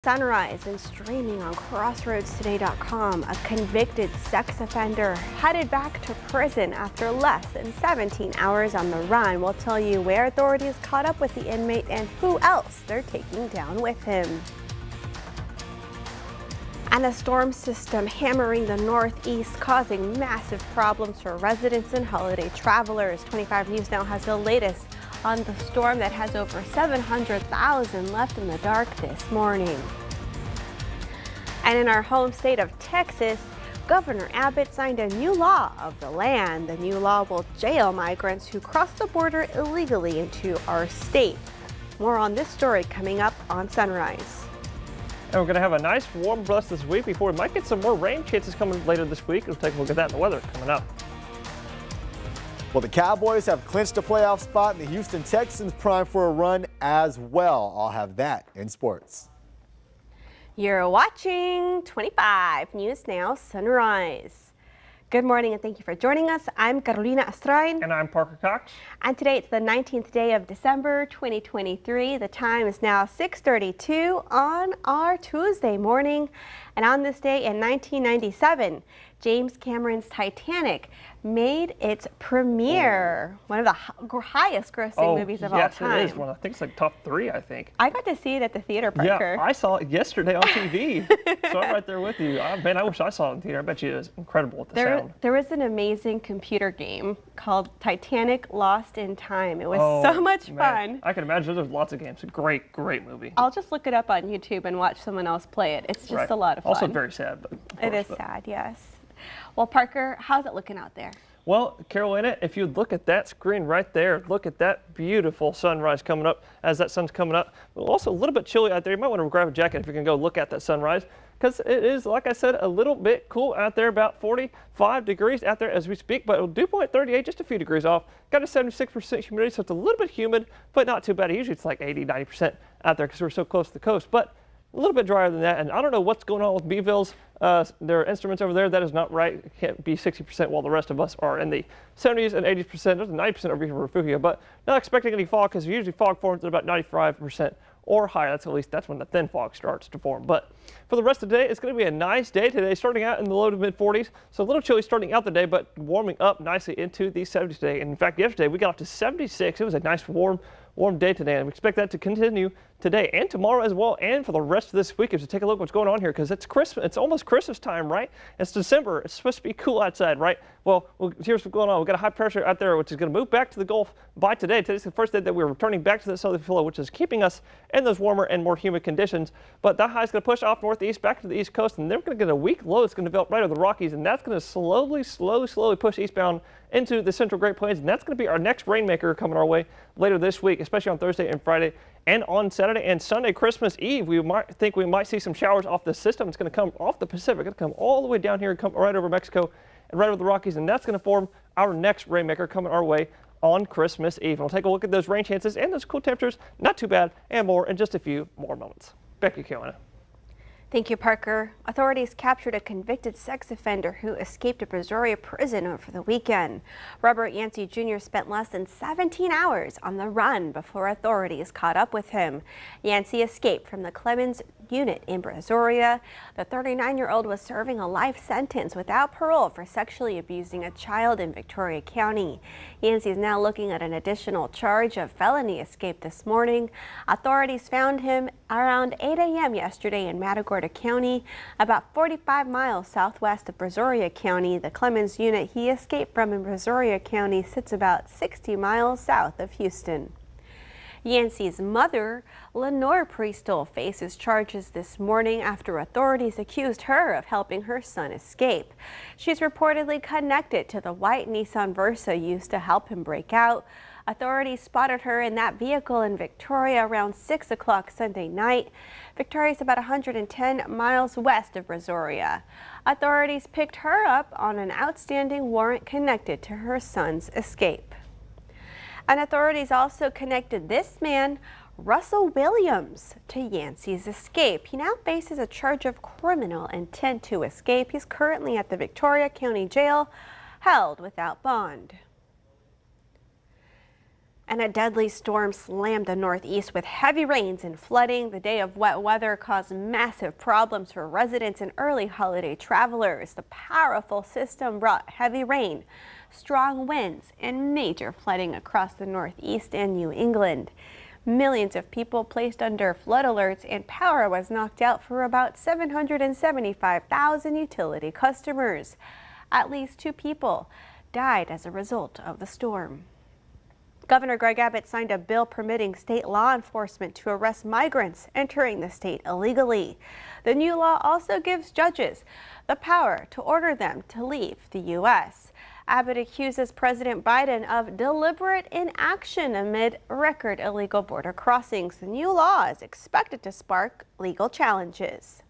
Sunrise and streaming on CrossroadsToday.com. A convicted sex offender headed back to prison after less than 17 hours on the run. We'll tell you where authorities caught up with the inmate and who else they're taking down with him. And a storm system hammering the northeast, causing massive problems for residents and holiday travelers. 25 News now has the latest on the storm that has over 700,000 left in the dark this morning. And in our home state of Texas, Governor Abbott signed a new law of the land. The new law will jail migrants who cross the border illegally into our state. More on this story coming up on Sunrise. And we're going to have a nice warm blast this week before we might get some more rain chances coming later this week. We'll take a look at that in the weather coming up. Well, the Cowboys have clinched a playoff spot, and the Houston Texans prime for a run as well. I'll have that in sports. You're watching 25 News Now Sunrise. Good morning and thank you for joining us. I'm Carolina Astrain. And I'm Parker Cox. And today it's the 19th day of December 2023. The time is now 6:32 on our Tuesday morning. And on this day in 1997, James Cameron's Titanic made its premiere. One of the highest grossing movies of all time. Yes, it is. Well, I think it's like top 3, I think. I got to see it at the theater, Parker. Yeah, I saw it yesterday on TV. So I'm right there with you. Man, I wish I saw it in theater. I bet you it was incredible with the sound. There was an amazing computer game called Titanic Lost in Time. It was so much fun. I can imagine there's lots of games. A great, great movie. I'll just look it up on YouTube and watch someone else play it. It's just a lot of fun. Also very sad. It is sad, yes. Well, Parker, how's it looking out there? Well, Carolina, if you look at that screen right there, look at that beautiful sunrise coming up as that sun's coming up. But also a little bit chilly out there. You might want to grab a jacket if you can go look at that sunrise, because it is, like I said, a little bit cool out there, about 45 degrees out there as we speak, but dew point 38, just a few degrees off. Got a 76% humidity, so it's a little bit humid, but not too bad. Usually it's like 80, 90% out there because we're so close to the coast. But a little bit drier than that, and I don't know what's going on with Beeville's, their instruments over there. That is not right. It can't be 60% while the rest of us are in the 70s and 80%. There's 90% over here in Refugia, but not expecting any fog because usually fog forms at about 95% or higher. That's when the thin fog starts to form. But for the rest of the day, it's going to be a nice day today, starting out in the low to mid 40s. So a little chilly starting out the day, but warming up nicely into the 70s today. And in fact, yesterday we got up to 76. It was a nice warm day today, and we expect that to continue today and tomorrow as well, and for the rest of this week. As we take a look at what's going on here, because it's Christmas, it's almost Christmas time, right? It's December. It's supposed to be cool outside, right? Well, here's what's going on. We've got a high pressure out there, which is going to move back to the Gulf by today. Today's the first day that we're returning back to the southerly flow, which is keeping us in those warmer and more humid conditions. But that high is going to push off northeast back to the east coast, and then we're going to get a weak low that's going to develop right over the Rockies, and that's going to slowly push eastbound into the central Great Plains, and that's going to be our next rainmaker coming our way later this week, especially on Thursday and Friday, and on Saturday and Sunday, Christmas Eve. We might see some showers off the system. It's going to come off the Pacific. It's going to come all the way down here and come right over Mexico and right over the Rockies, and that's going to form our next rainmaker coming our way on Christmas Eve. And we'll take a look at those rain chances and those cool temperatures, not too bad, and more in just a few more moments. Back to you, Carolina. Thank you, Parker. Authorities captured a convicted sex offender who escaped a Brazoria prison over the weekend. Robert Yancey Jr. spent less than 17 hours on the run before authorities caught up with him. Yancey escaped from the Clemens unit in Brazoria. The 39-year-old was serving a life sentence without parole for sexually abusing a child in Victoria County. Yancey is now looking at an additional charge of felony escape this morning. Authorities found him around 8 a.m. yesterday in Matagorda County, about 45 miles southwest of Brazoria County. The Clemens unit he escaped from in Brazoria County sits about 60 miles south of Houston. Yancey's mother, Lenore Priestol, faces charges this morning after authorities accused her of helping her son escape. She's reportedly connected to the white Nissan Versa used to help him break out. Authorities spotted her in that vehicle in Victoria around 6 o'clock Sunday night. Victoria is about 110 miles west of Brazoria. Authorities picked her up on an outstanding warrant connected to her son's escape. And authorities also connected this man, Russell Williams, to Yancey's escape. He now faces a charge of criminal intent to escape. He's currently at the Victoria County Jail, held without bond. And a deadly storm slammed the Northeast with heavy rains and flooding. The day of wet weather caused massive problems for residents and early holiday travelers. The powerful system brought heavy rain, strong winds, and major flooding across the Northeast and New England. Millions of people placed under flood alerts, and power was knocked out for about 775,000 utility customers. At least 2 people died as a result of the storm. Governor Greg Abbott signed a bill permitting state law enforcement to arrest migrants entering the state illegally. The new law also gives judges the power to order them to leave the U.S. Abbott accuses President Biden of deliberate inaction amid record illegal border crossings. The new law is expected to spark legal challenges.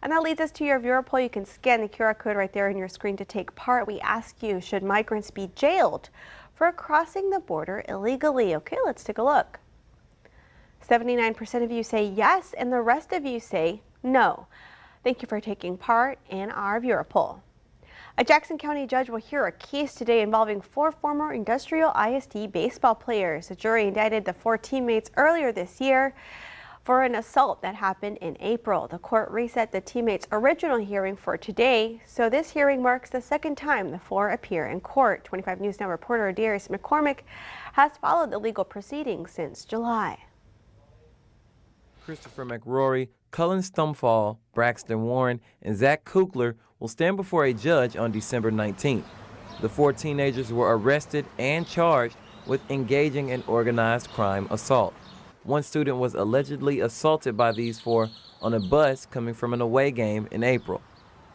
And that leads us to your viewer poll. You can scan the QR code right there on your screen to take part. We ask you, should migrants be jailed for crossing the border illegally? Okay, let's take a look. 79% of you say yes, and the rest of you say no. Thank you for taking part in our viewer poll. A Jackson County judge will hear a case today involving 4 former Industrial ISD baseball players. The jury indicted the 4 teammates earlier this year for an assault that happened in April. The court reset the teammates' original hearing for today, so this hearing marks the 2nd time the 4 appear in court. 25 News Now reporter Darius McCormick has followed the legal proceedings since July. Christopher McRory, Cullen Stumfall, Braxton Warren, and Zach Kukler will stand before a judge on December 19th. The 4 teenagers were arrested and charged with engaging in organized crime assault. One student was allegedly assaulted by these 4 on a bus coming from an away game in April.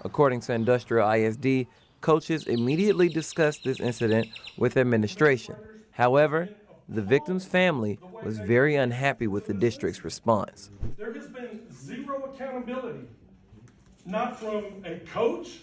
According to Industrial ISD, coaches immediately discussed this incident with administration. However, the victim's family was very unhappy with the district's response. There has been zero accountability, not from a coach,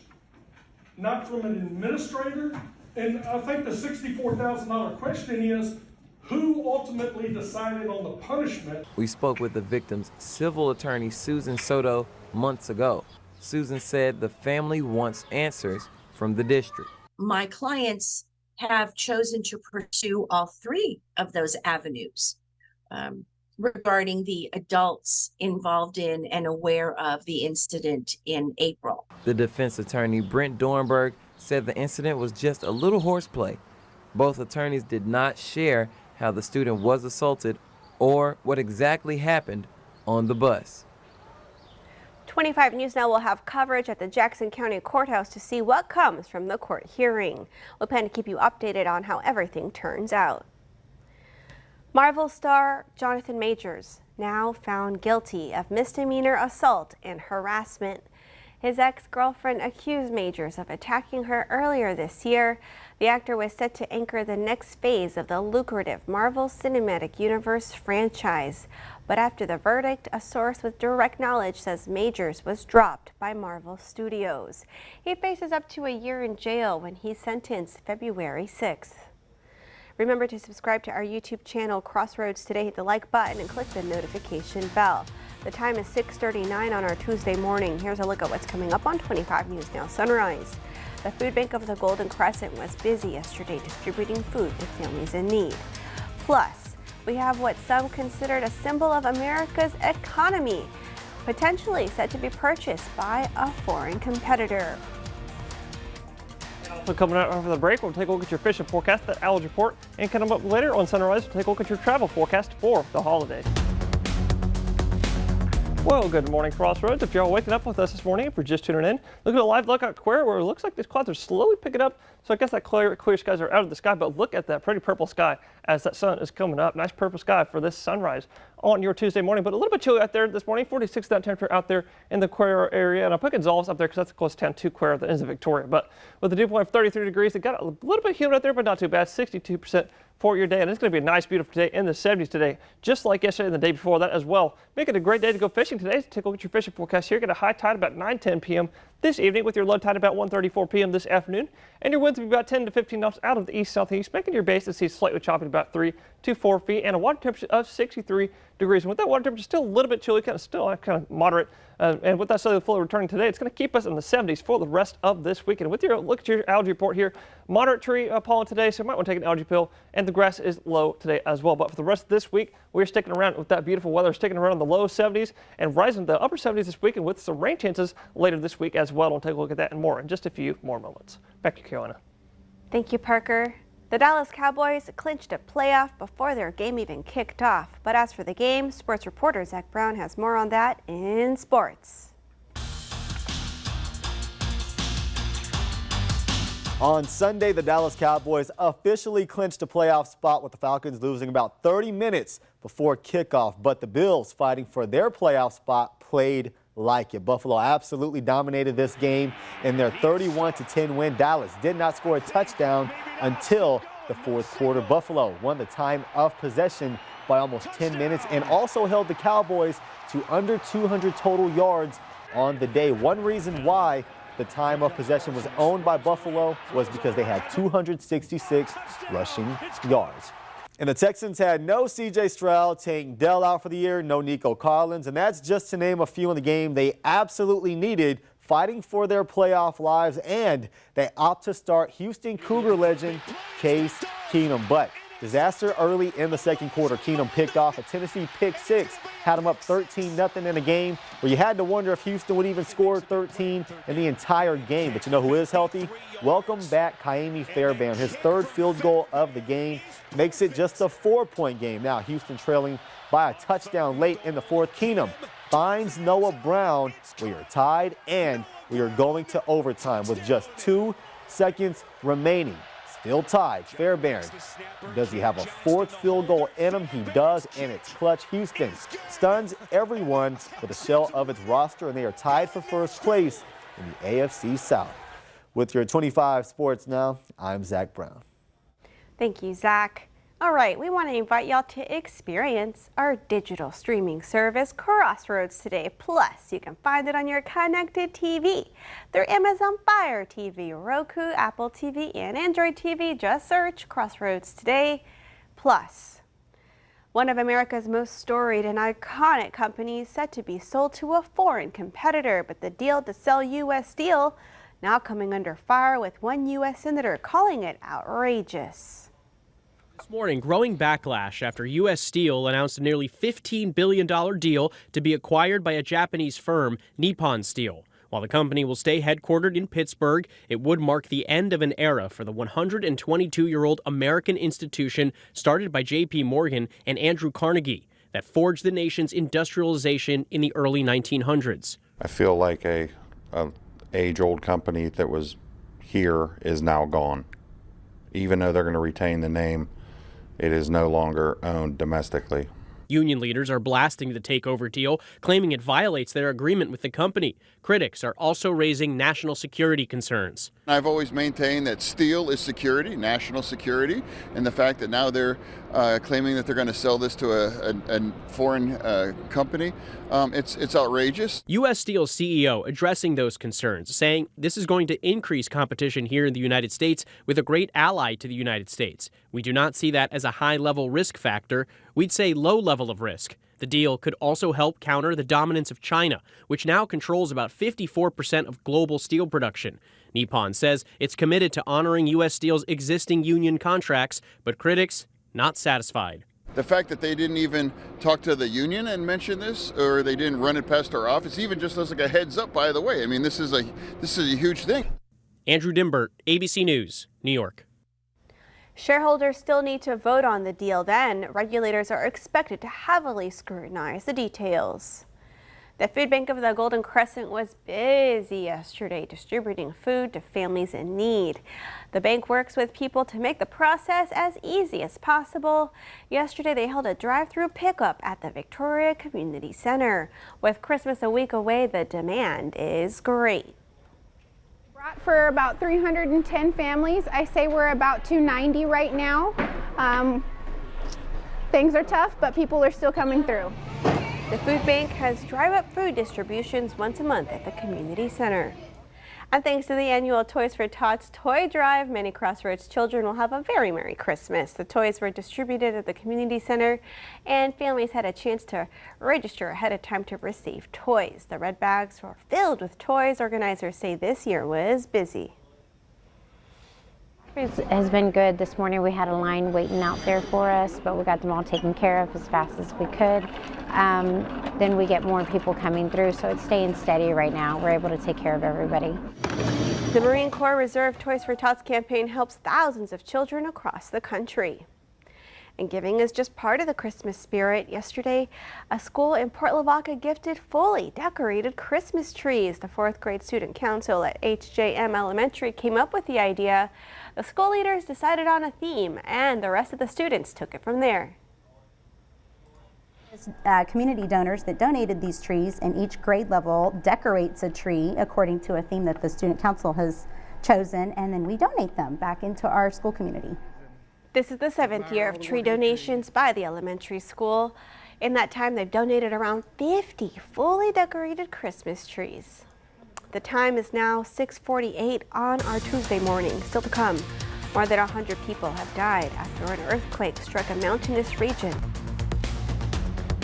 not from an administrator, and I think the $64,000 question is, who ultimately decided on the punishment? We spoke with the victim's civil attorney, Susan Soto, months ago. Susan said the family wants answers from the district. My clients have chosen to pursue all 3 of those avenues regarding the adults involved in and aware of the incident in April. The defense attorney, Brent Dornberg, said the incident was just a little horseplay. Both attorneys did not share how the student was assaulted or what exactly happened on the bus. 25 News Now will have coverage at the Jackson County Courthouse to see what comes from the court hearing. We'll plan to keep you updated on how everything turns out. Marvel star Jonathan Majors now found guilty of misdemeanor assault and harassment. His ex-girlfriend accused Majors of attacking her earlier this year. The actor was set to anchor the next phase of the lucrative Marvel Cinematic Universe franchise. But after the verdict, a source with direct knowledge says Majors was dropped by Marvel Studios. He faces up to a year in jail when he's sentenced February 6th. Remember to subscribe to our YouTube channel, Crossroads Today. Hit the like button and click the notification bell. The time is 6:39 on our Tuesday morning. Here's a look at what's coming up on 25 News Now Sunrise. The Food Bank of the Golden Crescent was busy yesterday distributing food to families in need. Plus, we have what some considered a symbol of America's economy, potentially set to be purchased by a foreign competitor. So coming out after the break, we'll take a look at your fishing forecast, that Owls report, and coming up later on Sunrise, we'll take a look at your travel forecast for the holiday. Well, good morning, Crossroads. If you're all waking up with us this morning, if you're just tuning in, look at a live look out Quare where it looks like these clouds are slowly picking up. So I guess that clear skies are out of the sky, but look at that pretty purple sky as that sun is coming up. Nice purple sky for this sunrise on your Tuesday morning, but a little bit chilly out there this morning. 46 that temperature out there in the Quare area, and I'll put Gonzales up there because that's the closest town to Quare that is in Victoria. But with the dew point of 33 degrees, it got a little bit humid out there, but not too bad. 62% for your day, and it's going to be a nice, beautiful day in the 70s today, just like yesterday and the day before that as well. Make it a great day to go fishing today. Take a look at your fishing forecast here. Get a high tide about 9-10 p.m. this evening, with your low tide about 1:34 p.m. this afternoon, and your winds will be about 10 to 15 knots out of the east-southeast, making your base to see slightly choppy about 3 to 4 feet, and a water temperature of 63 degrees. And with that water temperature still a little bit chilly, kind of moderate, and with that southerly flow returning today, it's going to keep us in the 70s for the rest of this weekend. With your look at your algae report here, moderate tree pollen today, so you might want to take an algae pill, and the grass is low today as well. But for the rest of this week, we're sticking around with that beautiful weather, sticking around in the low 70s and rising to the upper 70s this weekend with some rain chances later this week as well. We'll take a look at that and more in just a few more moments. Back to you, Carolina. Thank you, Parker. The Dallas Cowboys clinched a playoff before their game even kicked off. But as for the game, sports reporter Zach Brown has more on that in sports. On Sunday, the Dallas Cowboys officially clinched a playoff spot with the Falcons losing about 30 minutes before kickoff. But the Bills, fighting for their playoff spot, played like it. Buffalo absolutely dominated this game in their 31-10 win. Dallas did not score a touchdown until the fourth quarter. Buffalo won the time of possession by almost 10 minutes and also held the Cowboys to under 200 total yards on the day. One reason why the time of possession was owned by Buffalo was because they had 266 rushing yards. And the Texans had no C.J. Stroud, Tank Dell out for the year, no Nico Collins, and that's just to name a few in the game they absolutely needed, fighting for their playoff lives, and they opt to start Houston Cougar legend Case Keenum. But disaster early in the second quarter. Keenum picked off a Tennessee pick six, had him up 13-0 in a game where you had to wonder if Houston would even score 13 in the entire game. But you know who is healthy? Welcome back Ka'imi Fairbairn. His third field goal of the game makes it just a 4-point game. Now Houston trailing by a touchdown late in the fourth. Keenum finds Noah Brown. We are tied and we are going to overtime with just 2 seconds remaining. Still tied. Fairbairn. Does he have a fourth field goal in him? He does, and it's clutch. Houston stuns everyone with a shell of its roster, and they are tied for first place in the AFC South. With your 25 Sports Now, I'm Zach Brown. Thank you, Zach. All right, we want to invite y'all to experience our digital streaming service, Crossroads, today. Plus, you can find it on your connected TV through Amazon Fire TV, Roku, Apple TV, and Android TV. Just search Crossroads today. Plus, one of America's most storied and iconic companies set to be sold to a foreign competitor, but the deal to sell U.S. Steel now coming under fire, with one U.S. senator calling it outrageous. This morning, growing backlash after U.S. Steel announced a nearly $15 billion deal to be acquired by a Japanese firm, Nippon Steel. While the company will stay headquartered in Pittsburgh, it would mark the end of an era for the 122-year-old American institution started by J.P. Morgan and Andrew Carnegie that forged the nation's industrialization in the early 1900s. I feel like a age-old company that was here is now gone. Even though they're going to retain the name, it is no longer owned domestically. Union leaders are blasting the takeover deal, claiming it violates their agreement with the company. Critics are also raising national security concerns. I've always maintained that steel is security, national security, and the fact that now they're claiming that they're going to sell this to a foreign company, it's outrageous. U.S. Steel's CEO addressing those concerns, saying this is going to increase competition here in the United States with a great ally to the United States. We do not see that as a high-level risk factor. We'd say low level of risk. The deal could also help counter the dominance of China, which now controls about 54% of global steel production. Nippon says it's committed to honoring U.S. Steel's existing union contracts, but critics not satisfied. The fact that they didn't even talk to the union and mention this, or they didn't run it past our office, even just as like a heads up, by the way. I mean, this is a huge thing. Andrew Dimbert, ABC News, New York. Shareholders still need to vote on the deal. Then regulators are expected to heavily scrutinize the details. The Food Bank of the Golden Crescent was busy yesterday distributing food to families in need. The bank works with people to make the process as easy as possible. Yesterday they held a drive-through pickup at the Victoria Community Center. With Christmas a week away, the demand is great. Brought for about 310 families. I say we're about 290 right now. Things are tough, but people are still coming through. The food bank has drive-up food distributions once a month at the community center. And thanks to the annual Toys for Tots toy drive, many Crossroads children will have a very Merry Christmas. The toys were distributed at the community center, and families had a chance to register ahead of time to receive toys. The red bags were filled with toys. Organizers say this year was busy. It has been good. This morning we had a line waiting out there for us, but we got them all taken care of as fast as we could. Then we get more people coming through, so it's staying steady right now. We're able to take care of everybody. The Marine Corps Reserve Toys for Tots campaign helps thousands of children across the country. And giving is just part of the Christmas spirit. Yesterday, a school in Port Lavaca gifted fully decorated Christmas trees. The 4th grade student council at HJM Elementary came up with the idea. The school leaders decided on a theme, and the rest of the students took it from there. Community donors that donated these trees, and each grade level decorates a tree according to a theme that the student council has chosen, and then we donate them back into our school community. This is the 7th year of tree donations by the elementary school. In that time, they've donated around 50 fully decorated Christmas trees. The time is now 6:48 on our Tuesday morning. Still to come, more than 100 people have died after an earthquake struck a mountainous region.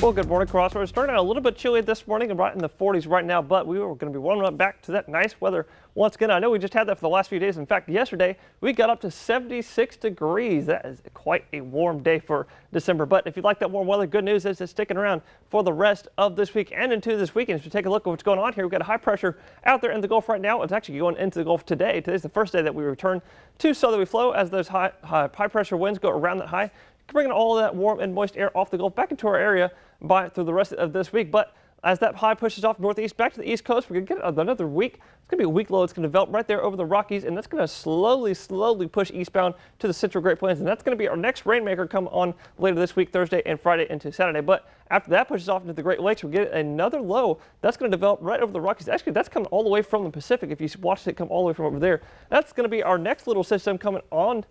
Well, good morning, Crossroads. Starting out a little bit chilly this morning and right in the 40s right now, but we were going to be warming up back to that nice weather once again. I know we just had that for the last few days. In fact, yesterday we got up to 76 degrees. That is quite a warm day for December. But if you like that warm weather, good news is it's sticking around for the rest of this week and into this weekend. If you take a look at what's going on here, we've got a high pressure out there in the Gulf right now. It's actually going into the Gulf today. Today's the first day that we return to southerly flow as those high pressure winds go around that high, bringing all of that warm and moist air off the Gulf back into our area through the rest of this week. But as that high pushes off northeast back to the east coast, we're going to get another week. It's going to be a weak low. It's going to develop right there over the Rockies, and that's going to slowly push eastbound to the central Great Plains. And that's going to be our next rainmaker come on later this week, Thursday and Friday into Saturday. But after that pushes off into the Great Lakes, we get another low that's going to develop right over the Rockies. Actually, that's coming all the way from the Pacific. If you watch it come all the way from over there, that's going to be our next little system coming on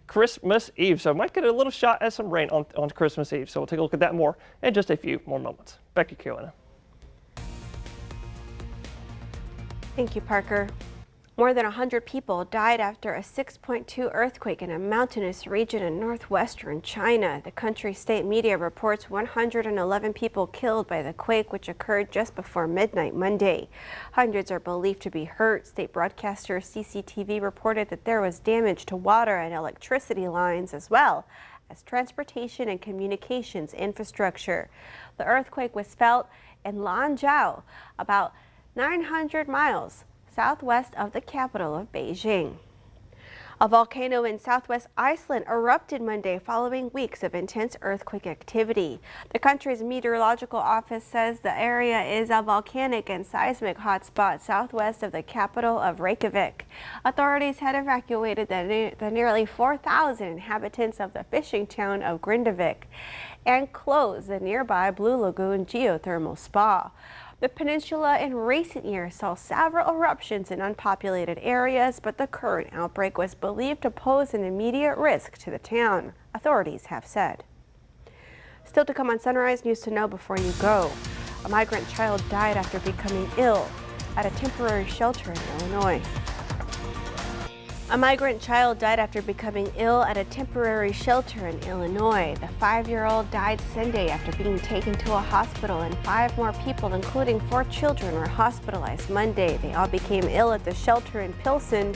Christmas Eve. So I might get a little shot at some rain on Christmas Eve. So we'll take a look at that more in just a few more moments. Back to you, Carolina. Thank you, Parker. More than 100 people died after a 6.2 earthquake in a mountainous region in northwestern China. The country's state media reports 111 people killed by the quake, which occurred just before midnight Monday. Hundreds are believed to be hurt. State broadcaster CCTV reported that there was damage to water and electricity lines as well as transportation and communications infrastructure. The earthquake was felt in Lanzhou, about 900 miles southwest of the capital of Beijing. A volcano in southwest Iceland erupted Monday following weeks of intense earthquake activity. The country's meteorological office says the area is a volcanic and seismic hotspot southwest of the capital of Reykjavik. Authorities had evacuated the nearly 4,000 inhabitants of the fishing town of Grindavik and closed the nearby Blue Lagoon geothermal spa. The peninsula in recent years saw several eruptions in unpopulated areas, but the current outbreak was believed to pose an immediate risk to the town, authorities have said. Still to come on Sunrise, news to know before you go. A migrant child died after becoming ill at a temporary shelter in Illinois. A migrant child died after becoming ill at a temporary shelter in Illinois. The 5-year-old died Sunday after being taken to a hospital, and 5 more people, including 4 children, were hospitalized Monday. They all became ill at the shelter in Pilsen.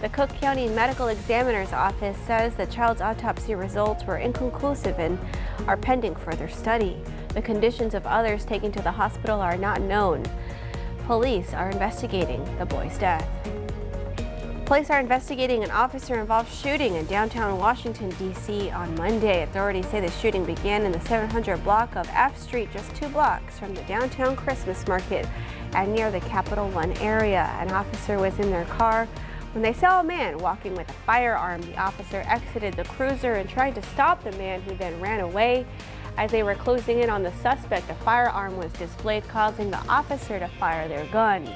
The Cook County Medical Examiner's Office says the child's autopsy results were inconclusive and are pending further study. The conditions of others taken to the hospital are not known. Police are investigating the boy's death. Police are investigating an officer-involved shooting in downtown Washington, D.C. on Monday. Authorities say the shooting began in the 700 block of F Street, just 2 blocks from the downtown Christmas market and near the Capital One area. An officer was in their car when they saw a man walking with a firearm. The officer exited the cruiser and tried to stop the man, who then ran away. As they were closing in on the suspect, a firearm was displayed, causing the officer to fire their gun.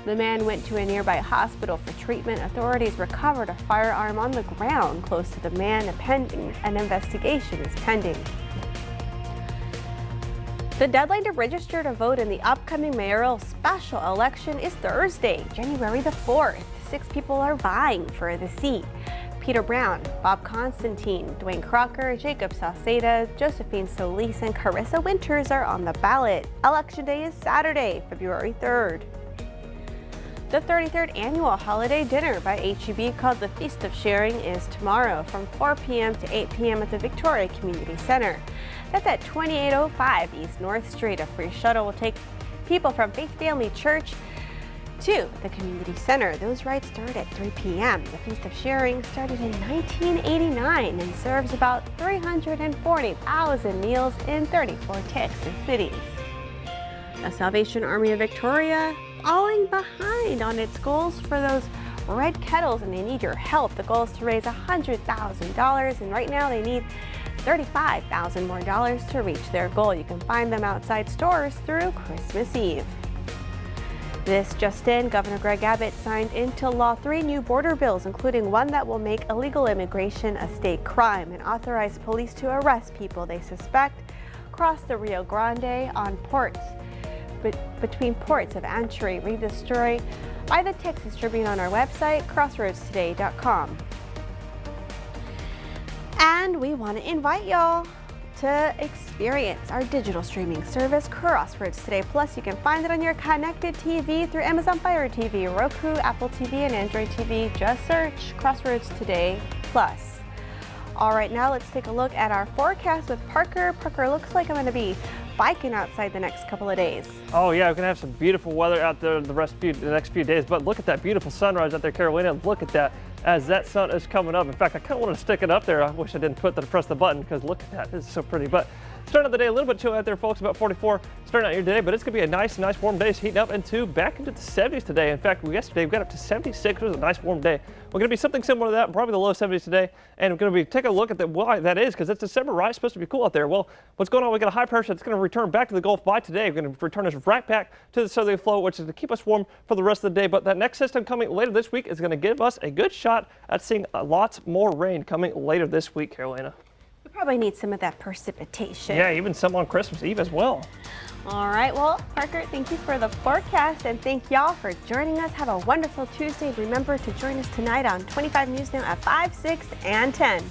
The man went to a nearby hospital for treatment. Authorities recovered a firearm on the ground close to the man. An investigation is pending. The deadline to register to vote in the upcoming mayoral special election is Thursday, January the 4th. 6 people are vying for the seat. Peter Brown, Bob Constantine, Dwayne Crocker, Jacob Salceda, Josephine Solis, and Carissa Winters are on the ballot. Election day is Saturday, February 3rd. The 33rd annual holiday dinner by H-E-B called the Feast of Sharing is tomorrow from 4 p.m. to 8 p.m. at the Victoria Community Center. That's at 2805 East North Street. A free shuttle will take people from Faith Family Church to the Community Center. Those rides start at 3 p.m. The Feast of Sharing started in 1989 and serves about 340,000 meals in 34 Texas cities. The Salvation Army of Victoria falling behind on its goals for those red kettles, and they need your help. The goal is to raise $100,000, and right now they need $35,000 more to reach their goal. You can find them outside stores through Christmas Eve. This just in, Governor Greg Abbott signed into law 3 new border bills, including one that will make illegal immigration a state crime and authorize police to arrest people they suspect cross the Rio Grande on ports. Between ports of entry. Read the story by the Texas Tribune on our website, crossroadstoday.com. And we want to invite y'all to experience our digital streaming service, Crossroads Today Plus. You can find it on your connected TV through Amazon Fire TV, Roku, Apple TV, and Android TV. Just search Crossroads Today Plus. All right, now let's take a look at our forecast with Parker. Parker, looks like I'm going to be biking outside the next couple of days. Oh yeah, we're gonna have some beautiful weather out there the next few days. But look at that beautiful sunrise out there, Carolina. Look at that as that sun is coming up. In fact, I kind of want to stick it up there. I wish I didn't press the button because look at that. It's so pretty. But starting out the day a little bit chilly out there, folks. About 44 starting out your day, but it's gonna be a nice warm day. It's heating up back into the 70s today. In fact, yesterday we got up to 76. It was a nice warm day. We're gonna be something similar to that, probably the low 70s today. And we're gonna be taking a look at why that is, because it's December, right? It's supposed to be cool out there. Well, what's going on? We got a high pressure that's gonna return back to the Gulf by today. We're gonna return us right back to the southerly flow, which is to keep us warm for the rest of the day. But that next system coming later this week is gonna give us a good shot at seeing lots more rain coming later this week, Carolina. We probably need some of that precipitation. Yeah, even some on Christmas Eve as well. All right, well, Parker, thank you for the forecast, and thank y'all for joining us. Have a wonderful Tuesday. Remember to join us tonight on 25 News Now at 5, 6, and 10.